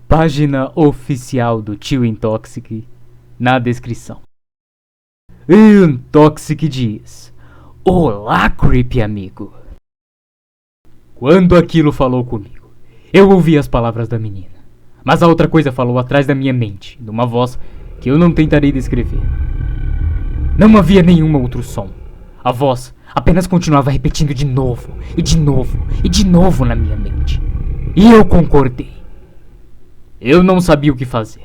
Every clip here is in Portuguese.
Página oficial do Tio Intoxic na descrição. Intoxic diz: Olá, creepy amigo. Quando aquilo falou comigo, eu ouvi as palavras da menina, mas a outra coisa falou atrás da minha mente, numa voz que eu não tentarei descrever. Não havia nenhum outro som. A voz apenas continuava repetindo de novo, e de novo, e de novo na minha mente. E eu concordei. Eu não sabia o que fazer.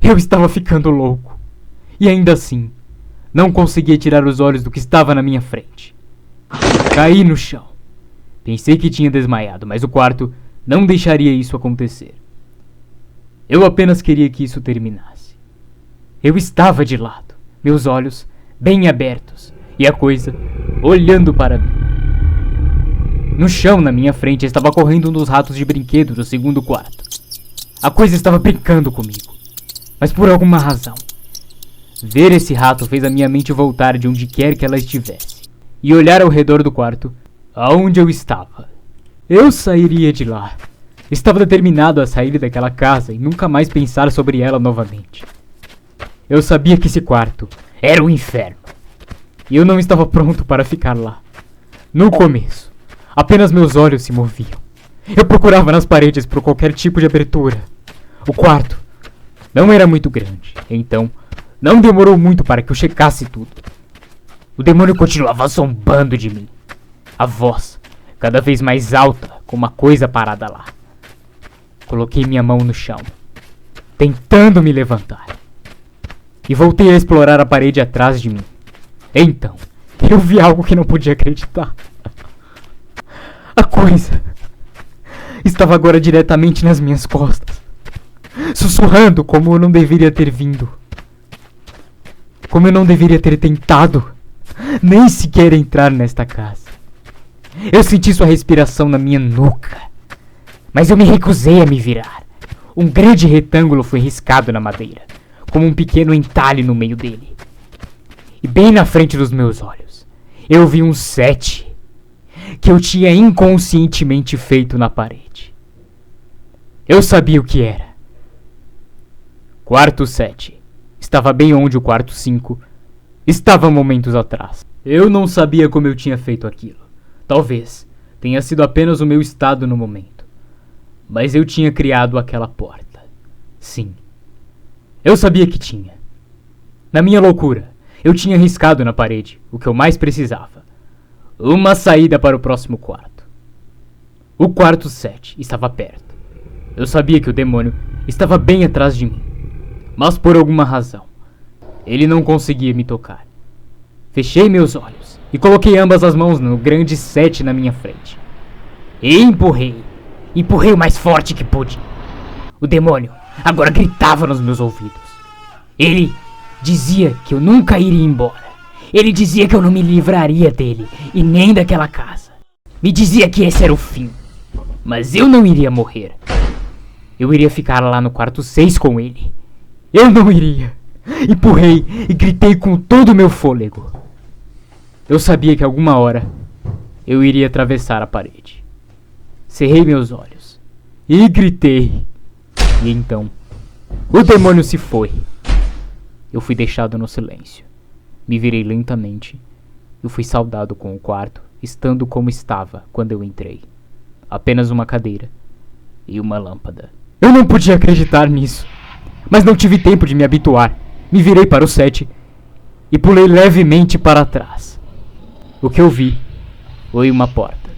Eu estava ficando louco. E ainda assim, não conseguia tirar os olhos do que estava na minha frente. Caí no chão. Pensei que tinha desmaiado, mas o quarto não deixaria isso acontecer. Eu apenas queria que isso terminasse. Eu estava de lado, meus olhos bem abertos, e a coisa olhando para mim. No chão, na minha frente, estava correndo um dos ratos de brinquedo do segundo quarto. A coisa estava brincando comigo, mas por alguma razão, ver esse rato fez a minha mente voltar de onde quer que ela estivesse, e olhar ao redor do quarto, aonde eu estava. Eu sairia de lá. Estava determinado a sair daquela casa e nunca mais pensar sobre ela novamente. Eu sabia que esse quarto era um inferno, e eu não estava pronto para ficar lá. No começo, apenas meus olhos se moviam. Eu procurava nas paredes por qualquer tipo de abertura. O quarto não era muito grande, então não demorou muito para que eu checasse tudo. O demônio continuava zombando de mim. A voz cada vez mais alta, com uma coisa parada lá. Coloquei minha mão no chão, tentando me levantar, e voltei a explorar a parede atrás de mim. Então, eu vi algo que não podia acreditar. A coisa estava agora diretamente nas minhas costas, sussurrando como eu não deveria ter vindo. Como eu não deveria ter tentado nem sequer entrar nesta casa. Eu senti sua respiração na minha nuca, mas eu me recusei a me virar. Um grande retângulo foi riscado na madeira, como um pequeno entalhe no meio dele. E bem na frente dos meus olhos, eu vi um 7 que eu tinha inconscientemente feito na parede. Eu sabia o que era. Quarto 7 estava bem onde o quarto 5 estava momentos atrás. Eu não sabia como eu tinha feito aquilo. Talvez tenha sido apenas o meu estado no momento. Mas eu tinha criado aquela porta. Sim. Eu sabia que tinha. Na minha loucura, eu tinha riscado na parede o que eu mais precisava. Uma saída para o próximo quarto. O quarto 7 estava perto. Eu sabia que o demônio estava bem atrás de mim. Mas por alguma razão, ele não conseguia me tocar. Fechei meus olhos e coloquei ambas as mãos no grande 7 na minha frente. E empurrei. Empurrei o mais forte que pude. O demônio agora gritava nos meus ouvidos. Ele dizia que eu nunca iria embora. Ele dizia que eu não me livraria dele e nem daquela casa. Me dizia que esse era o fim. Mas eu não iria morrer. Eu iria ficar lá no quarto 6 com ele. Eu não iria. Empurrei e gritei com todo o meu fôlego. Eu sabia que alguma hora eu iria atravessar a parede. Cerrei meus olhos e gritei. E então, o demônio se foi. Eu fui deixado no silêncio. Me virei lentamente. Eu fui saudado com o quarto, estando como estava quando eu entrei. Apenas uma cadeira e uma lâmpada. Eu não podia acreditar nisso, mas não tive tempo de me habituar. Me virei para o 7 e pulei levemente para trás. O que eu vi foi uma porta.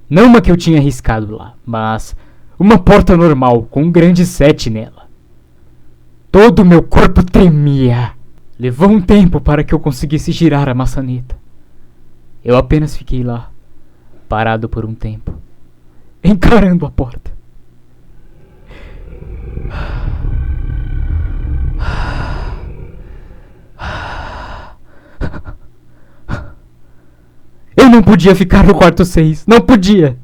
Não uma que eu tinha riscado lá, mas uma porta normal com um grande 7 nela. Todo o meu corpo tremia. Levou um tempo para que eu conseguisse girar a maçaneta. Eu apenas fiquei lá, parado por um tempo, encarando a porta. Eu não podia ficar no quarto 6, não podia!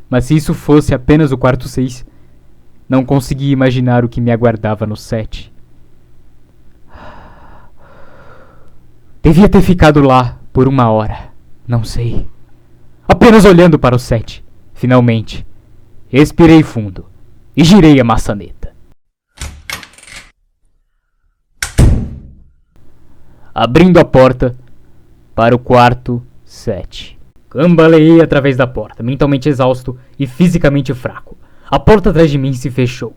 Mas se isso fosse apenas o quarto 6, não conseguia imaginar o que me aguardava no 7. Devia ter ficado lá por 1 hora, não sei. Apenas olhando para o 7. Finalmente, respirei fundo e girei a maçaneta. Abrindo a porta para o quarto 7. Cambaleei através da porta, mentalmente exausto e fisicamente fraco. A porta atrás de mim se fechou,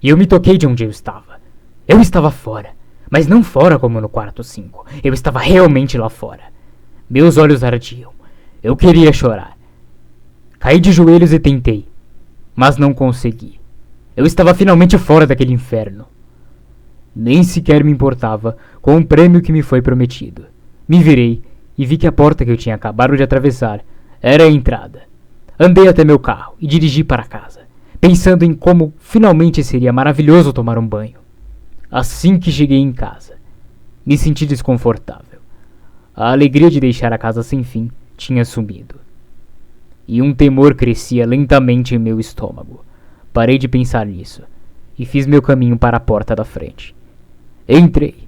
e eu me toquei de onde eu estava. Eu estava fora, mas não fora como no quarto 5. Eu estava realmente lá fora. Meus olhos ardiam. Eu queria chorar. Caí de joelhos e tentei, mas não consegui. Eu estava finalmente fora daquele inferno. Nem sequer me importava com o prêmio que me foi prometido. Me virei e vi que a porta que eu tinha acabado de atravessar era a entrada. Andei até meu carro e dirigi para casa, pensando em como finalmente seria maravilhoso tomar um banho. Assim que cheguei em casa, me senti desconfortável. A alegria de deixar a casa sem fim tinha sumido, e um temor crescia lentamente em meu estômago. Parei de pensar nisso e fiz meu caminho para a porta da frente. Entrei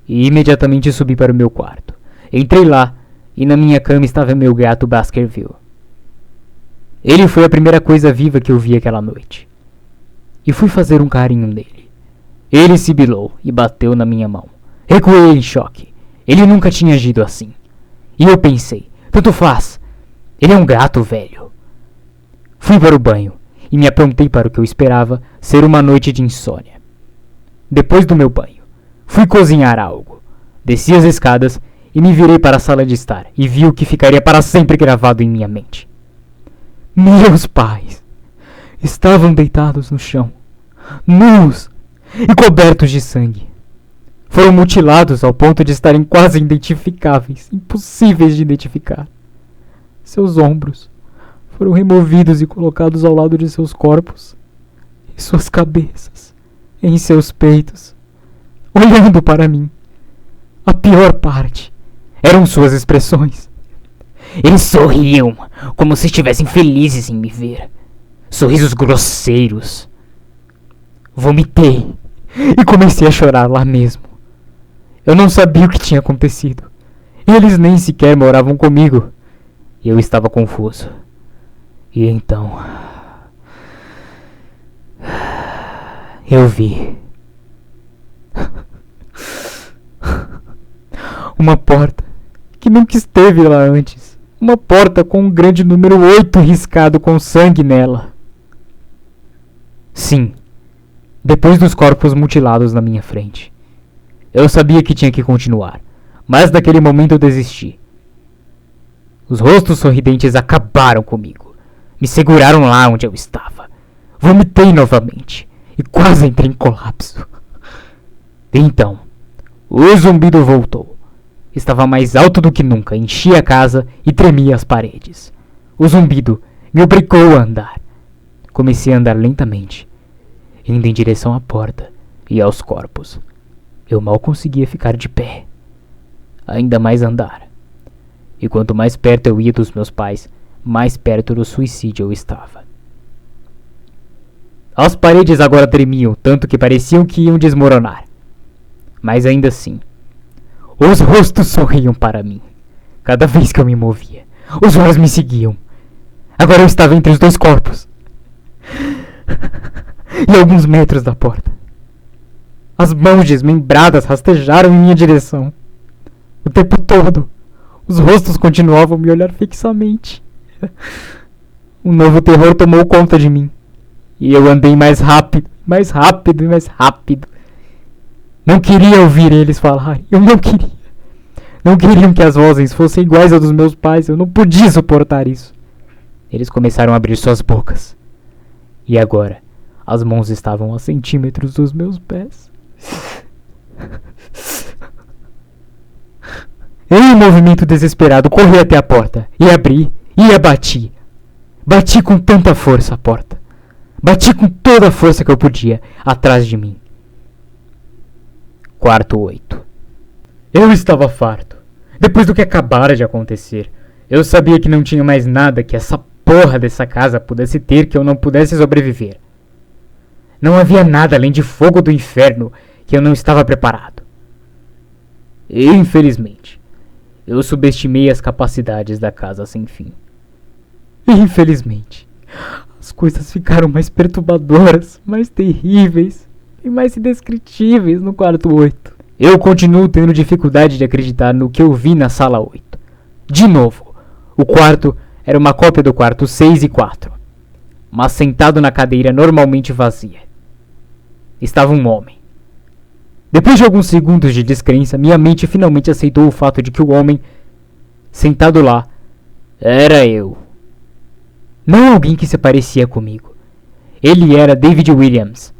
e imediatamente subi para o meu quarto. Entrei lá e na minha cama estava meu gato Baskerville. Ele foi a primeira coisa viva que eu vi aquela noite, e fui fazer um carinho nele. Ele sibilou e bateu na minha mão. Recuei em choque. Ele nunca tinha agido assim. E eu pensei, tanto faz, ele é um gato velho. Fui para o banho e me aprontei para o que eu esperava ser uma noite de insônia. Depois do meu banho, fui cozinhar algo. Desci as escadas e me virei para a sala de estar e vi o que ficaria para sempre gravado em minha mente. Meus pais estavam deitados no chão, nus e cobertos de sangue. Foram mutilados ao ponto de estarem quase identificáveis, impossíveis de identificar. Seus ombros foram removidos e colocados ao lado de seus corpos, e suas cabeças em seus peitos, olhando para mim. A pior parte eram suas expressões. Eles sorriam como se estivessem felizes em me ver. Sorrisos grosseiros. Vomitei e comecei a chorar lá mesmo. Eu não sabia o que tinha acontecido. Eles nem sequer moravam comigo. E eu estava confuso. E então eu vi uma porta que nunca esteve lá antes. Uma porta com um grande número 8 riscado com sangue nela. Sim, depois dos corpos mutilados na minha frente. Eu sabia que tinha que continuar, mas naquele momento eu desisti. Os rostos sorridentes acabaram comigo. Me seguraram lá onde eu estava. Vomitei novamente e quase entrei em colapso. Então, o zumbido voltou. Estava mais alto do que nunca, enchia a casa e tremia as paredes. O zumbido me obrigou a andar. Comecei a andar lentamente, indo em direção à porta e aos corpos. Eu mal conseguia ficar de pé, ainda mais andar. E quanto mais perto eu ia dos meus pais, mais perto do suicídio eu estava. As paredes agora tremiam, tanto que pareciam que iam desmoronar. Mas ainda assim, os rostos sorriam para mim, cada vez que eu me movia. Os olhos me seguiam. Agora eu estava entre os dois corpos e alguns metros da porta. As mãos desmembradas rastejaram em minha direção. O tempo todo, os rostos continuavam a me olhar fixamente. Um novo terror tomou conta de mim. E eu andei mais rápido, mais rápido e mais rápido. Não queria ouvir eles falar. Eu não queria. Não queriam que as vozes fossem iguais às dos meus pais. Eu não podia suportar isso. Eles começaram a abrir suas bocas. E agora, as mãos estavam a centímetros dos meus pés. Em um movimento desesperado, corri até a porta. E abri, e a bati. Bati com tanta força a porta. Bati com toda a força que eu podia, atrás de mim. Quarto 8. Eu estava farto. Depois do que acabara de acontecer, eu sabia que não tinha mais nada que essa porra dessa casa pudesse ter que eu não pudesse sobreviver. Não havia nada além de fogo do inferno que eu não estava preparado. E, infelizmente, eu subestimei as capacidades da casa sem fim. Infelizmente, As coisas ficaram mais perturbadoras, mais terríveis e mais indescritíveis no quarto 8. Eu continuo tendo dificuldade de acreditar no que eu vi na sala 8. De novo, o quarto era uma cópia do quarto 6 e 4, mas sentado na cadeira normalmente vazia estava um homem. Depois de alguns segundos de descrença, minha mente finalmente aceitou o fato de que o homem sentado lá era eu. Não alguém que se parecia comigo. Ele era David Williams.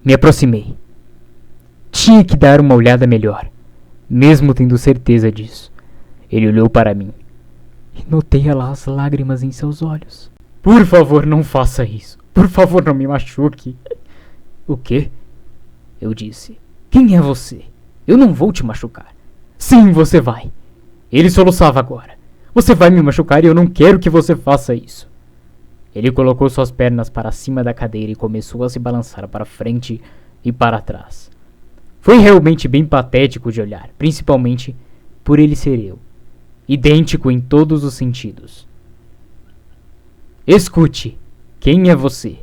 Me aproximei. Tinha que dar uma olhada melhor, mesmo tendo certeza disso. Ele olhou para mim e notei lá as lágrimas em seus olhos. Por favor, não faça isso. Por favor, não me machuque. O quê? Eu disse. Quem é você? Eu não vou te machucar. Sim, você vai. Ele soluçava agora. Você vai me machucar e eu não quero que você faça isso. Ele colocou suas pernas para cima da cadeira e começou a se balançar para frente e para trás. Foi realmente bem patético de olhar, principalmente por ele ser eu, idêntico em todos os sentidos. Escute, quem é você?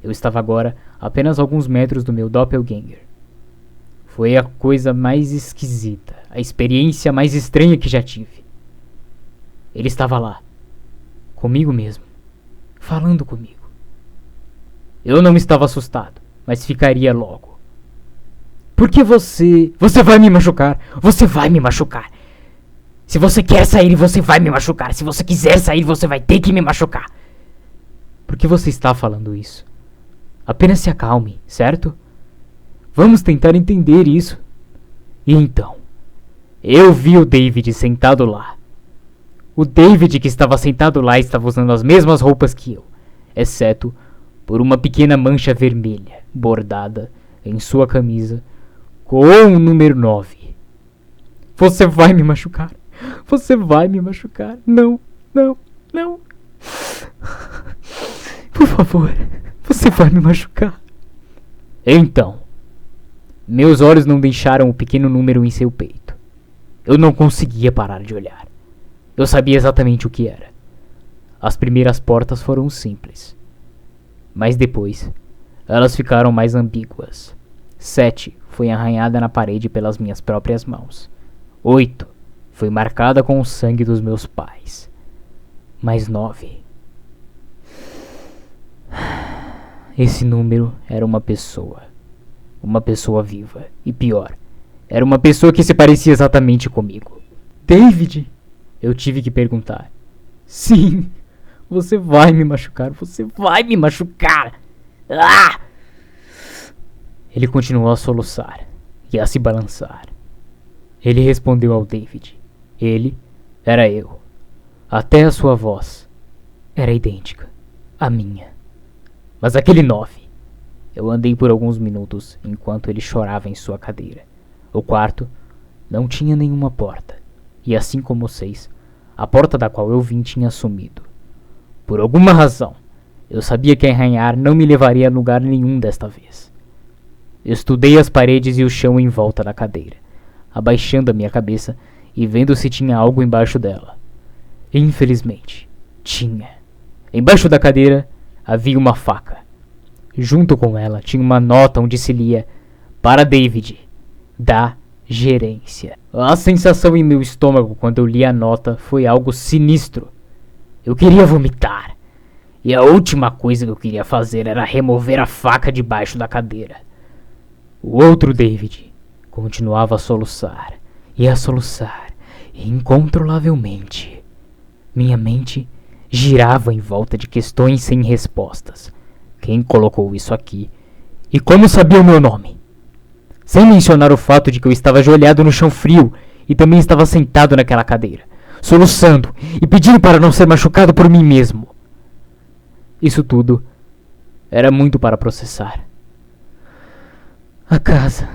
Eu estava agora a apenas alguns metros do meu doppelganger. Foi a coisa mais esquisita, a experiência mais estranha que já tive. Ele estava lá, comigo mesmo, falando comigo. Eu não estava assustado, mas ficaria logo. Por que você vai me machucar? Você vai me machucar. Se você quer sair, você vai me machucar. Se você quiser sair, você vai ter que me machucar. Por que você está falando isso? Apenas se acalme, certo? Vamos tentar entender isso. E então, eu vi o David sentado lá. O David que estava sentado lá estava usando as mesmas roupas que eu, exceto por uma pequena mancha vermelha bordada em sua camisa com o número 9. Você vai me machucar. Você vai me machucar. Não, não, não. Por favor, você vai me machucar. Então, meus olhos não deixaram o pequeno número em seu peito. Eu não conseguia parar de olhar. Eu sabia exatamente o que era. As primeiras portas foram simples, mas depois elas ficaram mais ambíguas. 7 foi arranhada na parede pelas minhas próprias mãos. 8 foi marcada com o sangue dos meus pais. Mas 9... Esse número era uma pessoa. Uma pessoa viva. E pior, era uma pessoa que se parecia exatamente comigo. David? Eu tive que perguntar. Sim, você vai me machucar. Você vai me machucar. Ah! Ele continuou a soluçar e a se balançar. Ele respondeu ao David. Ele era eu. Até a sua voz era idêntica à minha. Mas aquele 9... Eu andei por alguns minutos enquanto ele chorava em sua cadeira. O quarto não tinha nenhuma porta, e assim como o 6, a porta da qual eu vim tinha sumido. Por alguma razão, eu sabia que arranhar não me levaria a lugar nenhum desta vez. Estudei as paredes e o chão em volta da cadeira, abaixando a minha cabeça e vendo se tinha algo embaixo dela. Infelizmente, tinha. Embaixo da cadeira havia uma faca. Junto com ela tinha uma nota onde se lia para David, da gerência. A sensação em meu estômago quando eu li a nota foi algo sinistro. Eu queria vomitar. E a última coisa que eu queria fazer era remover a faca debaixo da cadeira. O outro David continuava a soluçar incontrolavelmente. Minha mente girava em volta de questões sem respostas. Quem colocou isso aqui? E como sabia o meu nome? Sem mencionar o fato de que eu estava ajoelhado no chão frio e também estava sentado naquela cadeira, soluçando e pedindo para não ser machucado por mim mesmo. Isso tudo era muito para processar. A casa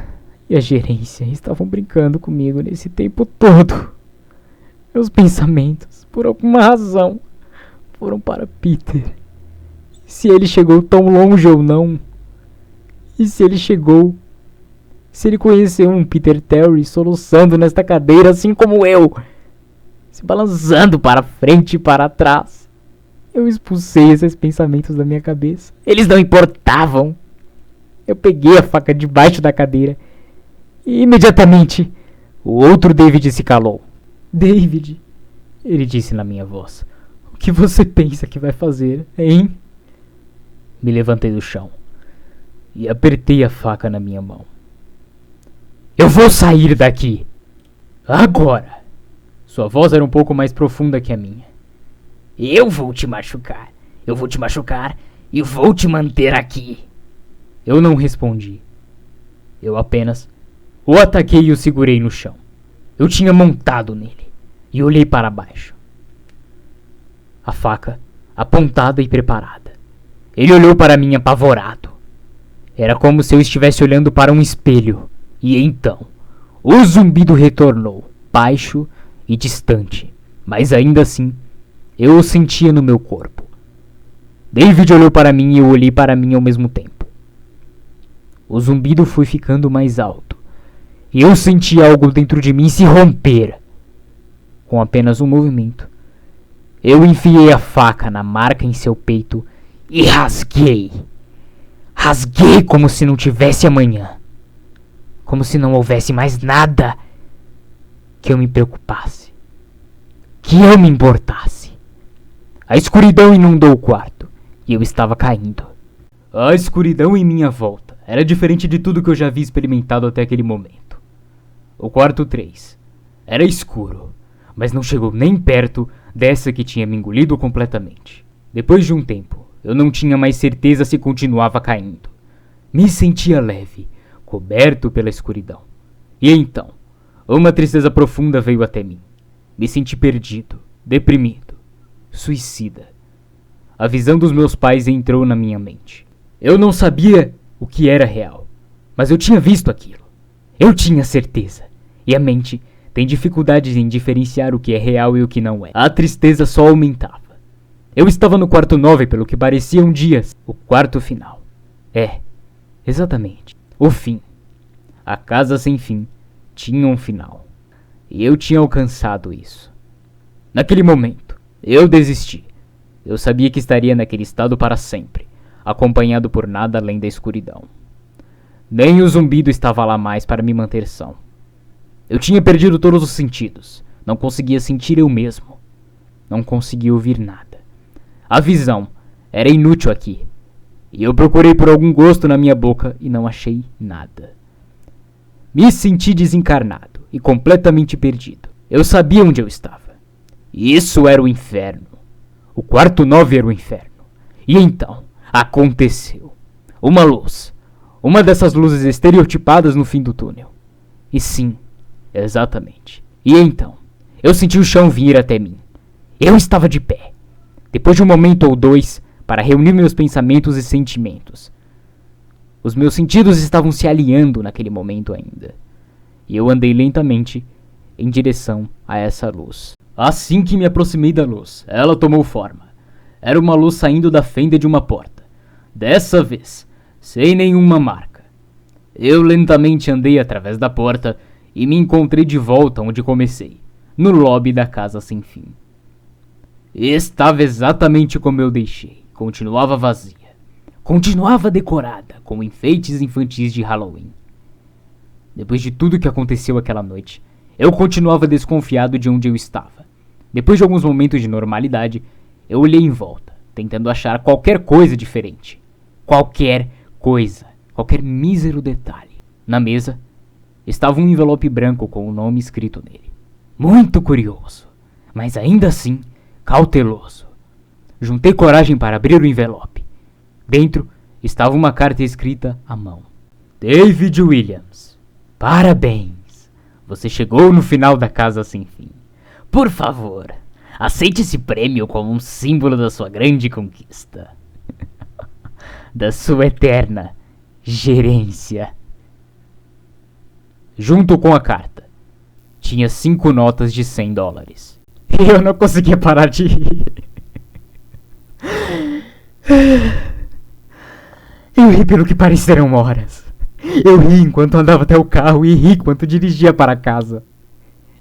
e a gerência estavam brincando comigo nesse tempo todo. Meus pensamentos, por alguma razão, foram para Peter. Se ele chegou tão longe ou não. E se ele chegou... Se ele conheceu um Peter Terry soluçando nesta cadeira assim como eu, se balançando para frente e para trás. Eu expulsei esses pensamentos da minha cabeça. Eles não importavam. Eu peguei a faca debaixo da cadeira e imediatamente o outro David se calou. David, ele disse na minha voz, o que você pensa que vai fazer, hein? Me levantei do chão e apertei a faca na minha mão. Eu vou sair daqui. Agora. Sua voz era um pouco mais profunda que a minha. Eu vou te machucar. Eu vou te machucar e vou te manter aqui. Eu não respondi. Eu apenas o ataquei e o segurei no chão. Eu tinha montado nele e olhei para baixo. A faca apontada e preparada. Ele olhou para mim apavorado. Era como se eu estivesse olhando para um espelho. E então, o zumbido retornou, baixo e distante, mas ainda assim, eu o sentia no meu corpo. David olhou para mim e eu olhei para mim ao mesmo tempo. O zumbido foi ficando mais alto, e eu senti algo dentro de mim se romper. Com apenas um movimento, eu enfiei a faca na marca em seu peito e rasguei. Rasguei como se não tivesse amanhã. Como se não houvesse mais nada que eu me preocupasse, que eu me importasse. A escuridão inundou o quarto e eu estava caindo. A escuridão em minha volta era diferente de tudo que eu já havia experimentado até aquele momento. O quarto 3 era escuro, mas não chegou nem perto dessa que tinha me engolido completamente. Depois de um tempo, eu não tinha mais certeza se continuava caindo. Me sentia leve, coberto pela escuridão. E então, uma tristeza profunda veio até mim. Me senti perdido, deprimido, suicida. A visão dos meus pais entrou na minha mente. Eu não sabia o que era real, mas eu tinha visto aquilo. Eu tinha certeza. E a mente tem dificuldades em diferenciar o que é real e o que não é. A tristeza só aumentava. Eu estava no quarto 9 pelo que pareciam dias. O quarto final. Exatamente. O fim. A casa sem fim tinha um final. E eu tinha alcançado isso. Naquele momento, eu desisti. Eu sabia que estaria naquele estado para sempre, acompanhado por nada além da escuridão. Nem o zumbido estava lá mais para me manter são. Eu tinha perdido todos os sentidos. Não conseguia sentir eu mesmo. Não conseguia ouvir nada. A visão era inútil aqui. E eu procurei por algum gosto na minha boca e não achei nada. Me senti desencarnado e completamente perdido. Eu sabia onde eu estava. Isso era o inferno. O quarto 9 era o inferno. E então, aconteceu. Uma luz. Uma dessas luzes estereotipadas no fim do túnel. E sim, exatamente. E então, eu senti o chão vir até mim. Eu estava de pé. Depois de um momento ou dois, para reunir meus pensamentos e sentimentos. Os meus sentidos estavam se alinhando naquele momento ainda. E eu andei lentamente em direção a essa luz. Assim que me aproximei da luz, ela tomou forma. Era uma luz saindo da fenda de uma porta. Dessa vez, sem nenhuma marca. Eu lentamente andei através da porta e me encontrei de volta onde comecei, no lobby da casa sem fim. Estava exatamente como eu deixei. Continuava vazia. Continuava decorada com enfeites infantis de Halloween. Depois de tudo que aconteceu aquela noite, eu continuava desconfiado de onde eu estava. Depois de alguns momentos de normalidade, eu olhei em volta, tentando achar qualquer coisa diferente. Qualquer coisa. Qualquer mísero detalhe. Na mesa, estava um envelope branco com o nome escrito nele. Muito curioso, mas ainda assim cauteloso. Juntei coragem para abrir o envelope. Dentro estava uma carta escrita à mão. David Williams, parabéns! Você chegou no final da casa sem fim. Por favor, aceite esse prêmio como um símbolo da sua grande conquista. Da sua eterna gerência. Junto com a carta, tinha 5 notas de $100. E eu não conseguia parar de rir. Eu ri pelo que pareceram horas. Eu ri enquanto andava até o carro e ri enquanto dirigia para casa.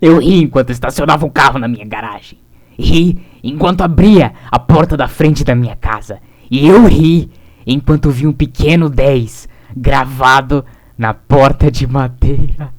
Eu ri enquanto estacionava o carro na minha garagem. Ri enquanto abria a porta da frente da minha casa. E eu ri enquanto vi um pequeno 10 gravado na porta de madeira.